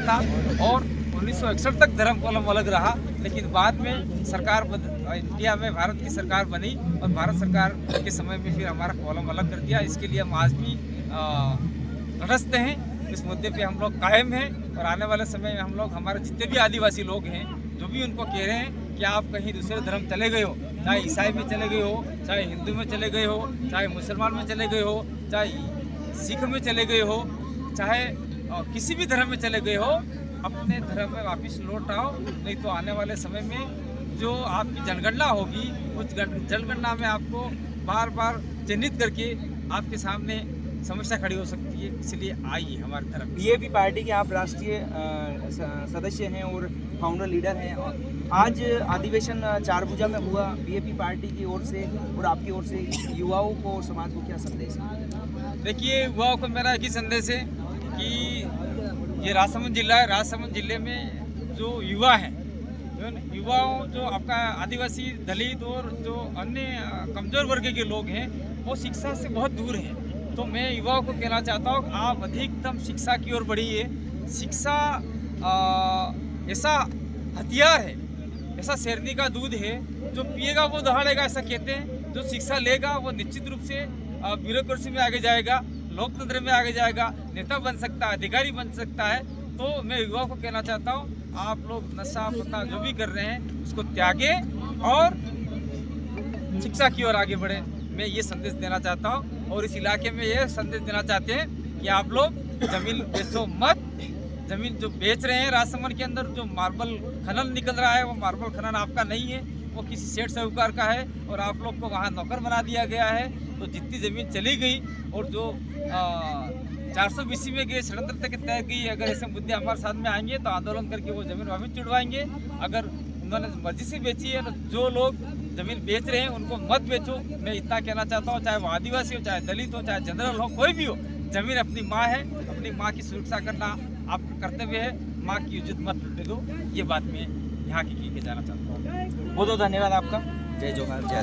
था और 1961 तक धर्म कॉलम अलग रहा, लेकिन बाद में सरकार इंडिया में भारत की सरकार बनी और भारत सरकार के समय में फिर हमारा कॉलम अलग कर दिया। इसके लिए हम आज भी तटस्थ हैं, इस मुद्दे पे हम लोग कायम हैं और आने वाले समय में हम लोग, हमारे जितने भी आदिवासी लोग हैं, जो भी उनको कह रहे हैं कि आप कहीं दूसरे धर्म चले गए हो, चाहे ईसाई में चले गए हो, चाहे हिंदू में चले गए हो, चाहे मुसलमान में चले गए हो, चाहे सिख में चले गए हो, चाहे किसी भी धर्म में चले गए हो, अपने धर्म में वापस लौट आओ, नहीं तो आने वाले समय में जो आपकी जनगणना होगी उस जनगणना में आपको बार बार चिन्हित करके आपके सामने समस्या खड़ी हो सकती है। इसलिए आइए हमारे तरफ। बीएपी पार्टी के आप राष्ट्रीय सदस्य हैं और फाउंडर लीडर हैं। आज अधिवेशन चारभुजा में हुआ, बीएपी पार्टी की ओर से और आपकी ओर से युवाओं को और समाज को क्या संदेश है? देखिए, युवाओं को मेरा एक ही संदेश है कि ये राजसमंद जिला है, राजसमंद जिले में जो युवा हैं, युवाओं जो आपका आदिवासी, दलित और जो अन्य कमज़ोर वर्ग के लोग हैं, वो शिक्षा से बहुत दूर हैं। तो मैं युवाओं को कहना चाहता हूँ कि आप अधिकतम शिक्षा की ओर बढ़िए। शिक्षा ऐसा हथियार है, ऐसा शेरनी का दूध है, जो पिएगा वो दहाड़ेगा, ऐसा कहते हैं। जो शिक्षा लेगा वो निश्चित रूप से ब्यूरोक्रेसी में आगे जाएगा, लोकतंत्र में आगे जाएगा, नेता बन सकता है, अधिकारी बन सकता है। तो मैं युवाओं को कहना चाहता हूँ, आप लोग नशा पता जो भी कर रहे हैं उसको त्यागें और शिक्षा की ओर आगे बढ़ें। मैं ये संदेश देना चाहता हूँ और इस इलाके में ये संदेश देना चाहते हैं कि आप लोग जमीन बेचो मत। जमीन जो बेच रहे हैं राजसमंद के अंदर, जो मार्बल खनन निकल रहा है, वो मार्बल खनन आपका नहीं है, वो किसी सेठ साहूकार का है और आप लोग को वहाँ नौकर बना दिया गया है। तो जितनी ज़मीन चली गई और जो 420 में गए, षड्यंत्र के तहत गई, अगर ऐसे मुद्दे हमारे साथ में आएंगे तो आंदोलन करके वो ज़मीन वापस छुड़वाएंगे। अगर उन्होंने मर्जी से बेची है तो जो लोग ज़मीन बेच रहे हैं उनको मत बेचो। मैं इतना कहना चाहता हूँ, चाहे वो आदिवासी हो, चाहे दलित हो, चाहे जनरल हो, कोई भी हो, ज़मीन अपनी माँ है, अपनी माँ की सुरक्षा करना आपका कर्तव्य है। माँ की इज्जत मत लूटने दो, ये बात मैं यहाँ की जाना चाहता हूँ। बहुत बहुत धन्यवाद आपका। जय जोहार, जय